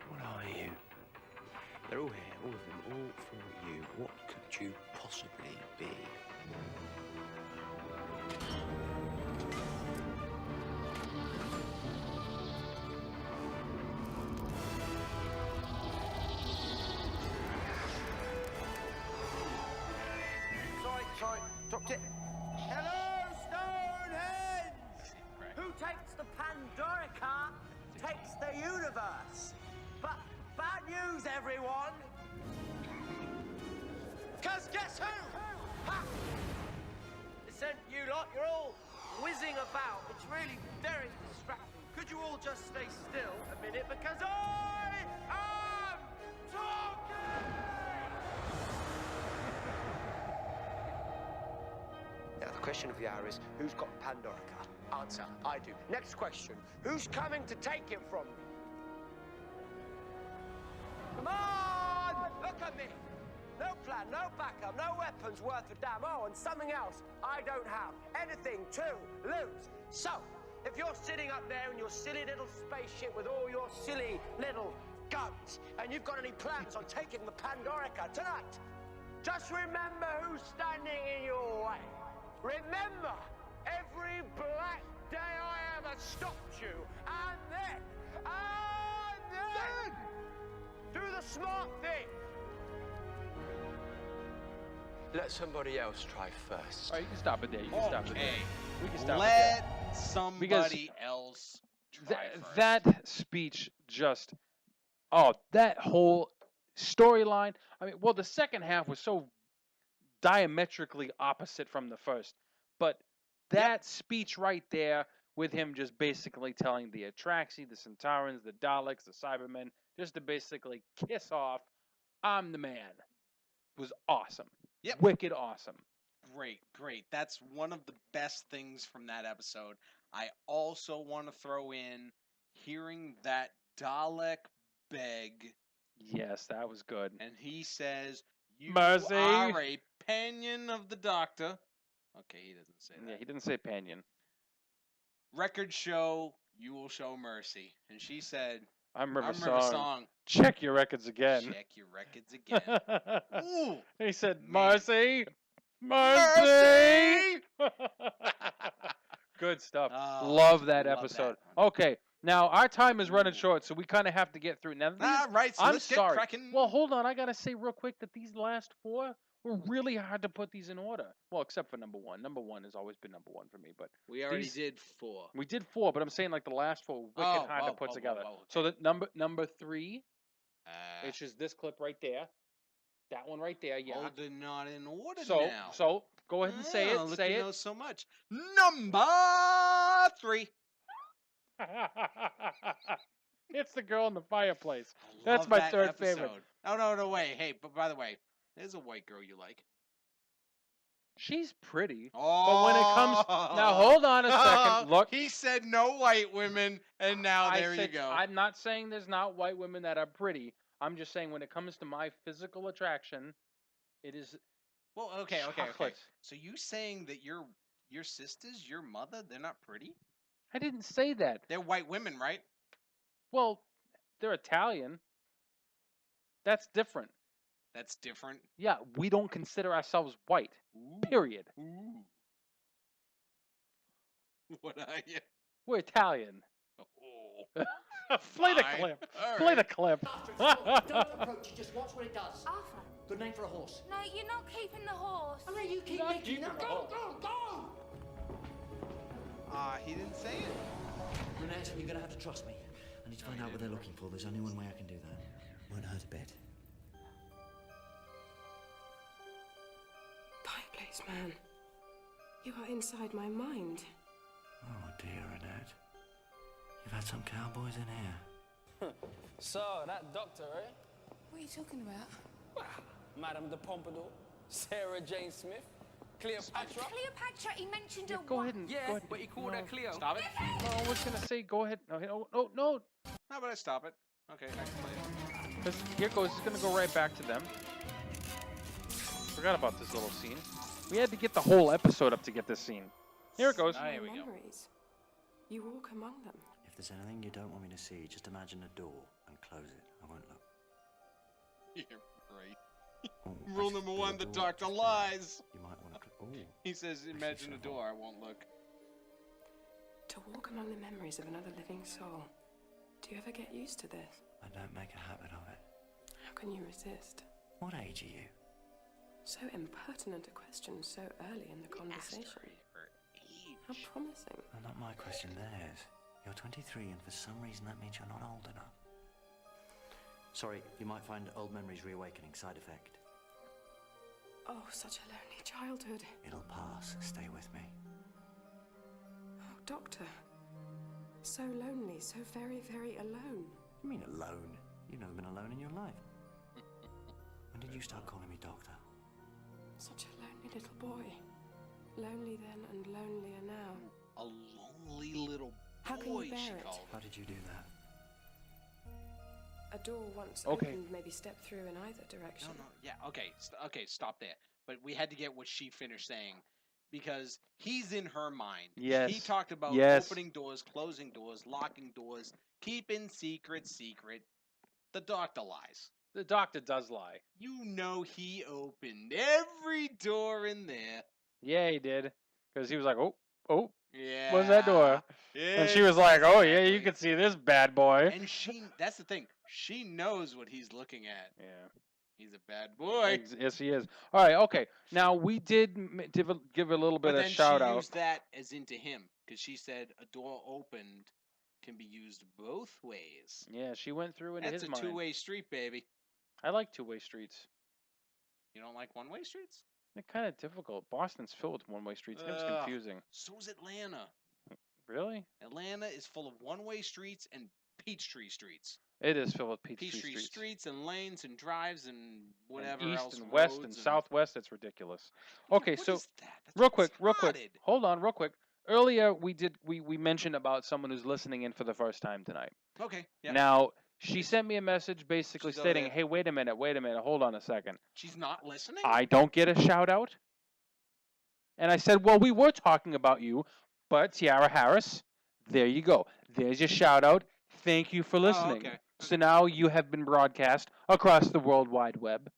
What are you? They're all here, all of them, all for you. What could you possibly be? Sorry, dropped it. Hello, Stonehenge! Who takes the Pandorica takes the universe. But bad news, everyone! Cause guess who? Ha! Listen, you lot, you're all whizzing about. It's really very distracting. Could you all just stay still a minute? Because I am talking! Yeah, The question of the hour is, who's got Pandorica? Answer, I do. Next question, who's coming to take it from me? Come on! Look at me! No plan, no backup, no weapons worth a damn. Oh, and something else I don't have. Anything to lose. So, if you're sitting up there in your silly little spaceship with all your silly little guns, and you've got any plans on taking the Pandorica tonight, just remember who's standing in your way. Remember every black day I ever stopped you, and then do the smart thing. Let somebody else try first. All right, you can stop it there. You can stop it there. We can stop it Let there. somebody else try first. That speech just, that whole storyline. I mean, well, the second half was so diametrically opposite from the first, but that speech right there with him just basically telling the Atraxi, the Centaurans, the Daleks, the Cybermen, just to basically kiss off, I'm the man, was awesome. Yep. Wicked awesome. Great. That's one of the best things from that episode. I also want to throw in hearing that Dalek beg. Yes, that was good. And he says, "You Mercy. are a pinion of the Doctor." Okay, he doesn't say that. Yeah, he didn't say panion. Records show you will show mercy. And she said, I'm River River Song. Song. Check your records again. Check your records again. Ooh. He said, Man. Mercy. Mercy. Good stuff. Love that episode. Okay, now our time is running short, so we kind of have to get through. Now, Right, so I'm let's sorry. get cracking. Well, hold on. I got to say real quick that these last four were really hard to put these in order. Well, except for number one. Number one has always been number one for me. But We already did 4. we did 4, but I'm saying like the last 4 were wicked hard to put together. So the number 3, which is this clip right there. That one right there, yeah. Oh, they're not in order So, now. so go ahead and say it. Look, Say you it. know so much. Number 3. It's the girl in the fireplace. That's my third favorite. No, wait. Hey, but by the way, there's a white girl you like. She's pretty. Oh. But when it comes... Now, hold on a second. Look. He said no white women, and now there you go. I'm not saying there's not white women that are pretty. I'm just saying when it comes to my physical attraction, it is... Well, okay. chocolate. So you saying that your sisters, your mother, they're not pretty? I didn't say that. They're white women, right? Well, they're Italian. That's different. That's different. Yeah, we don't consider ourselves white. Ooh. Period. Ooh. What are you? We're Italian. Oh. Play the Fine. clip. All Play the right. clip. Don't approach it, just watch what it does. Arthur. Good name for a horse. No, you're not keeping the horse. I know you keep Not making keeping them. the Go, horse. go! He didn't say it. Lynette, you're gonna have to trust me. I need to find out what they're looking for. There's only one way I can do that. Won't hurt a bit. Fireplace man, you are inside my mind. Oh dear, Annette. You've had some cowboys in here. So, that doctor, eh? What are you talking about? Madame de Pompadour, Sarah Jane Smith, Cleopatra. Cleopatra, he mentioned a Go ahead and... Yeah, go ahead. but he called her Cleo. Stop it. No, I was going to say go ahead. No. How about I stop it? Okay, next play. Because here it goes. It's going to go right back to them. Forgot about this little scene. We had to get the whole episode up to get this scene. Here it goes. Here we go. Memories. You walk among them. If there's anything you don't want me to see, just imagine a door and close it. I won't look. You're right. Oh, Rule actually, number 1, the door doctor just lies. You might want to. Oh. He says, imagine a door, I won't look. To walk among the memories of another living soul. Do you ever get used to this? I don't make a habit of it. How can you resist? What age are you? So impertinent a question so early in the conversation. How promising. Well, not my question, theirs. You're 23, and for some reason that means you're not old enough. Sorry, you might find old memories reawakening. Side effect. Oh, such a lonely childhood. It'll pass. Stay with me. Oh, Doctor. So lonely, so very, very alone. You mean alone? You've never been alone in your life. When did you start calling me Doctor? Such a lonely little boy. Lonely then and lonelier now. A lonely little How can you boy, bear she it? called. How did you do that? A door once Okay. opened, maybe step through in either direction. No, yeah, okay, okay, stop there. But we had to get what she finished saying, because he's in her mind. He Yes. talked about Yes. opening doors, closing doors, locking doors, keeping secret. The doctor lies. The doctor does lie. You know he opened every door in there. Yeah, he did. Because he was like, oh, Yeah. what's that door? And she was like, oh, yeah, you can see this bad boy. And that's the thing. She knows what he's looking at. Yeah. He's a bad boy. Yes, he is. All right, okay. Now, we did give a little bit But of then shout she out. used that as into him, because she said a door opened can be used both ways. Yeah, she went through into That's his a mind. two-way street, baby. I like two-way streets. You don't like one-way streets? They're kind of difficult. Boston's filled with one-way streets. It was Ugh. confusing. So's Atlanta. Really? Atlanta is full of one-way streets and Peachtree streets. It is filled with Peachtree Peachtree streets. streets and lanes and drives and whatever and east else. and west and roads southwest. It's ridiculous. Yeah, Okay, what so is that? That's real quick. retarded. Hold on, real quick. Earlier we mentioned about someone who's listening in for the first time tonight. Okay. Yeah. Now she sent me a message basically She's over stating, there. "Hey, wait a minute, hold on a second. She's not listening? I don't get a shout out." And I said, "Well, we were talking about you, but Tiara Harris, there you go. There's your shout out. Thank you for listening." okay. So now you have been broadcast across the World Wide Web,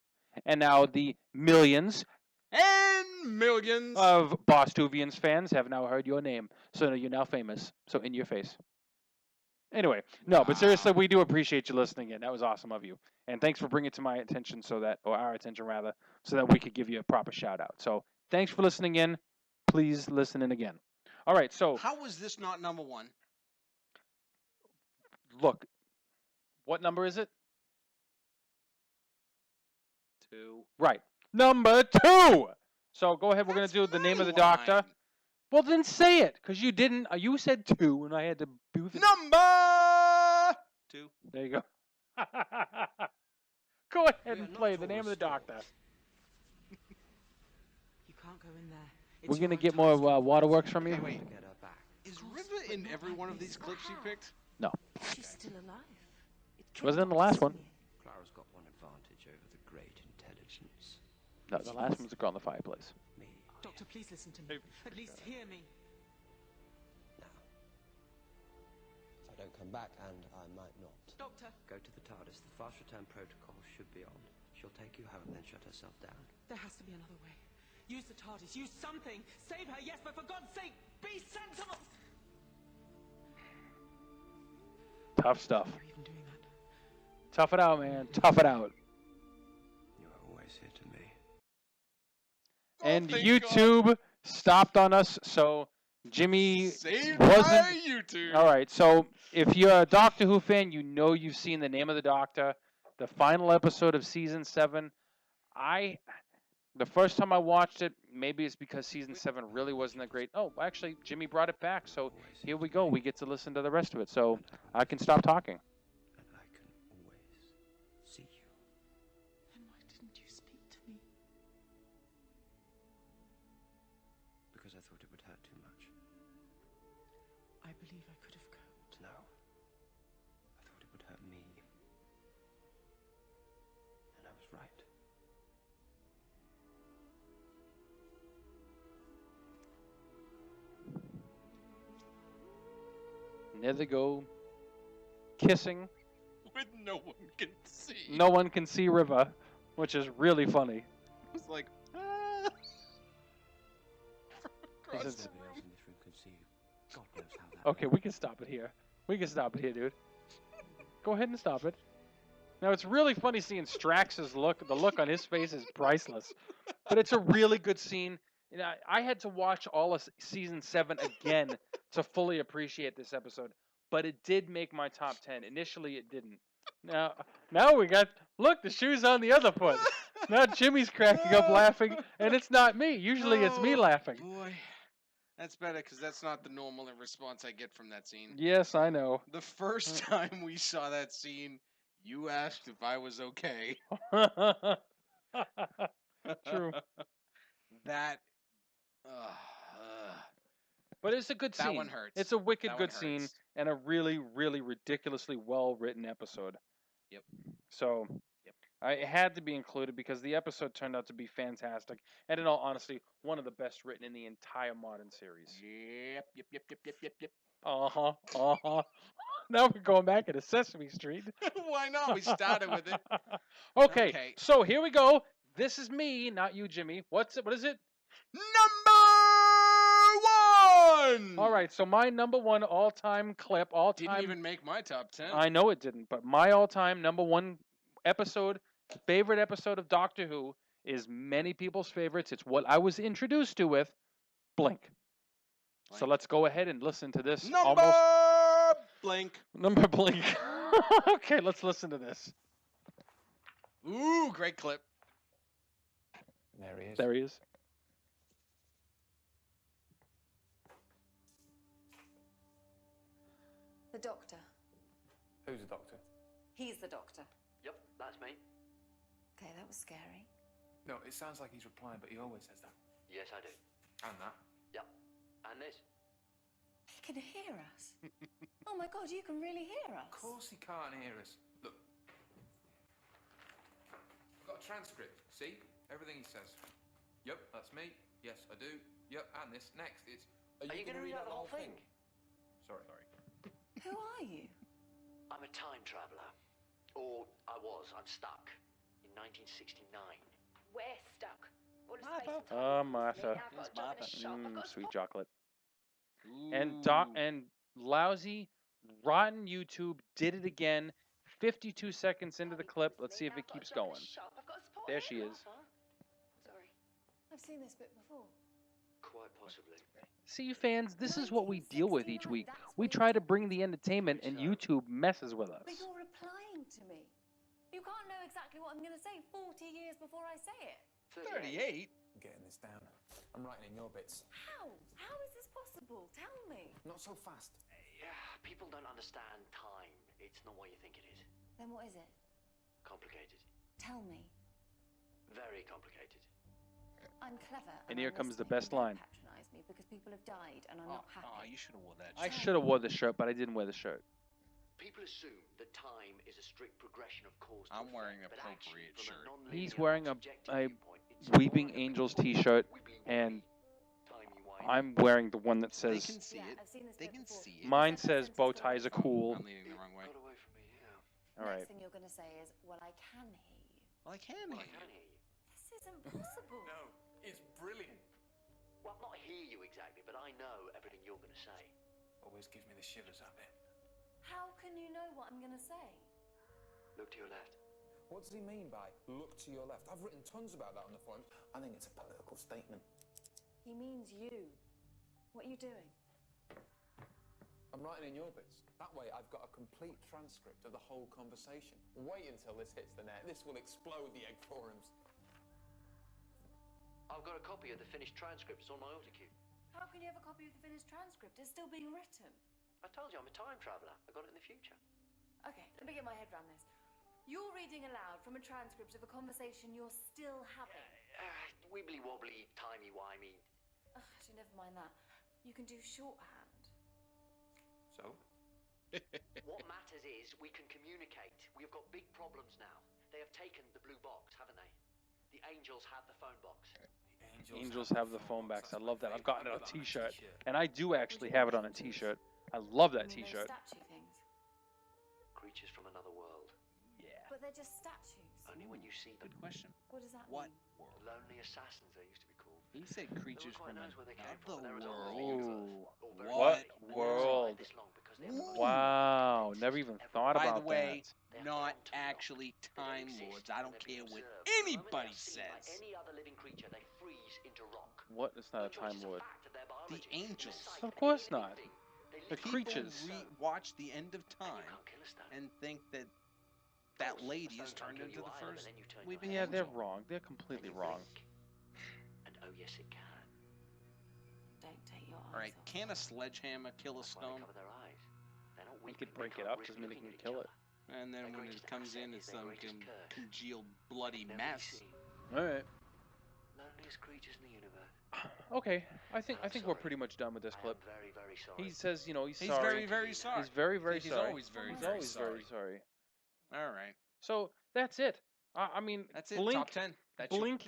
and now the millions And millions of Bost-Whovians fans have now heard your name. So you're now famous. So in your face. Anyway, no, but seriously, we do appreciate you listening in. That was awesome of you. And thanks for bringing it to my attention or our attention rather, so that we could give you a proper shout out. So thanks for listening in. Please listen in again. All right, so How was this not number one? look, what number is it? 2. Right. Number 2. So go ahead. We're going to do the name of the doctor. line. Well, then say it, because you didn't. You said 2, and I had to do the Number 2. There you go. Go ahead and play the name of the doctor. You can't go in there. We're going to get more waterworks from you? Wait. Is River in every one of these clips you picked? No. She's still alive. She wasn't in the last one. Clara's got one advantage over the great intelligence. No, the last one was the girl in the fireplace. Me. Doctor, please listen to me. At least hear me. Now, if I don't come back, and I might not. Doctor. Go to the TARDIS. The fast return protocol should be on. She'll take you home, then shut herself down. There has to be another way. Use the TARDIS. Use something. Save her, yes, but for God's sake, be sensible. Tough stuff. You're even doing that. Tough it out, man. Tough it out. You are always here to me. And thank YouTube stopped on us, so Jimmy Saved wasn't. by YouTube. All right, so if you're a Doctor Who fan, you know you've seen The Name of the Doctor, the final episode of season 7. The first time I watched it, maybe it's because season 7 really wasn't that great. Oh, actually, Jimmy brought it back, so here we go. We get to listen to the rest of it, so I can stop talking. And I can always see you. Then why didn't you speak to me? Because I thought it would hurt too much. I believe I could have coped. No. I thought it would hurt me. And I was right. And there they go, kissing. When no one can see. No one can see River, which is really funny. It was like, ah. This is- Nobody else in this room can see you. God knows how that Okay, we can stop it here. We can stop it here, dude. Go ahead and stop it. Now, it's really funny seeing Strax's look. The look on his face is priceless. But it's a really good scene. You know, I had to watch all of season 7 again to fully appreciate this episode. But it did make my top 10. Initially, it didn't. Now we got... Look, the shoe's on the other foot. Now Jimmy's cracking up laughing, and it's not me. Usually it's me laughing. Boy, that's better, because that's not the normal response I get from that scene. Yes, I know. The first time we saw that scene, you asked if I was okay. True. That... it's a good That scene. one hurts. It's a wicked That one good scene hurts. and a really, really ridiculously well written episode. Yep. So it had to be included because the episode turned out to be fantastic, and in all honesty, one of the best written in the entire modern series. Yep. Uh-huh. Now we're going back into Sesame Street. Why not? We started with it. Okay, so here we go. This is me, not you, Jimmy. What is it? Number one! All right, so my number one all-time clip, Didn't even make my top 10. I know it didn't, but my all-time number one favorite episode of Doctor Who is many people's favorites. It's what I was introduced to with Blink. So let's go ahead and listen to this. Number Blink. Number Blink. Okay, let's listen to this. Ooh, great clip. There he is. There he is. The doctor. Who's the doctor? He's the doctor. Yep, that's me. Okay, that was scary. No, it sounds like he's replying, but he always says that. Yes, I do. And that. Yep. And this. He can hear us. Oh my God, you can really hear us. Of course he can't hear us. Look. I've got a transcript. See? Everything he says. Yep, that's me. Yes, I do. Yep, and this. Next, it's... Are you going to read out the whole thing? Sorry. Who are you? I'm a time traveller. Or I was. I'm stuck. In 1969. We're stuck. All of space and time. Oh, Martha. I've got a job in a shop. I've got a Sweet spot. chocolate. And lousy, rotten YouTube did it again. 52 seconds into the clip. Let's see if it keeps going. There she is. Sorry. I've seen this bit before. Quite possibly. See, fans, this is what we deal with each week. We try to bring the entertainment, and YouTube messes with us. But you're replying to me. You can't know exactly what I'm going to say 40 years before I say it. 38? I'm getting this down. I'm writing in your bits. How? How is this possible? Tell me. Not so fast. Yeah, people don't understand time. It's not what you think it is. Then what is it? Complicated. Tell me. Very complicated. I'm clever. And here comes the I'm best line. patronize me because people have died and I'm not happy. Oh, you should have wore that. I should have wore the shirt, but I didn't wear the shirt. People assume that time is a strict progression of cause to I'm wearing an effect, but actually, appropriate from a shirt. non-linear He's wearing a viewpoint, it's Weeping Angels t-shirt, and I'm wearing the one that They says... can see it. They can see it. Mine says bow ties are cool. I'm leaning the wrong way. All right. Next thing you're going to say is, well, I can hear you. Well, I can hear you. This isn't possible. No, it's brilliant. Well, not hear you exactly, but I know everything you're going to say. Always gives me the shivers, that bit. How can you know what I'm going to say? Look to your left. What does he mean by look to your left? I've written tons about that on the forums. I think it's a political statement. He means you. What are you doing? I'm writing in your bits. That way I've got a complete transcript of the whole conversation. Wait until this hits the net. This will explode the egg forums. I've got a copy of the finished transcript. It's on my autocue. How can you have a copy of the finished transcript? It's still being written. I told you I'm a time traveller. I got it in the future. Okay, let me get my head around this. You're reading aloud from a transcript of a conversation you're still having. Wibbly wobbly, timey wimey. Actually, never mind that. You can do shorthand. So? What matters is we can communicate. We have got big problems now. They have taken the blue box, haven't they? The angels have the phone box. Angels have the phone box. I love that. I've gotten it on a t-shirt. And I do actually have it on a t-shirt. I love that t-shirt. Statue things. Creatures from another world. Yeah. But they're just statues. Only when you see them. Good question. What does that What mean? world? Lonely assassins, they used to be called. He said creatures No one quite from knows where they came another from. They're as old as the world. universe. Or very What old. world? This long because they have Wow, never even thought By about the way, that. not actually Time Lords. I don't care what anybody says. any other living creature, they freeze into rock. What? It's not a Time Lord. The angels. Of course not. The People creatures. watch the end of time and think that that lady is turned into the first weeping Yeah, they're angel. wrong. They're completely wrong. And oh yes, it can. Don't take your eyes All right, off. can a sledgehammer kill a That's why they stone? cover their eyes. They're not He weak, could they break it can't up, risk doesn't mean he looking can at kill each it. And then Their when it greatest comes in, asset it's is their some greatest curse. congealed bloody Never be mess. seen. All right. Loneliest creatures in the universe. Okay, I think we're pretty much done with this clip. Very, very sorry. He says, you know, he's He's sorry. very, very sorry. He's very, very He's sorry. always very, He's very always sorry. very sorry. All right. So that's it. I mean, That's it. Blink, Top 10. Blink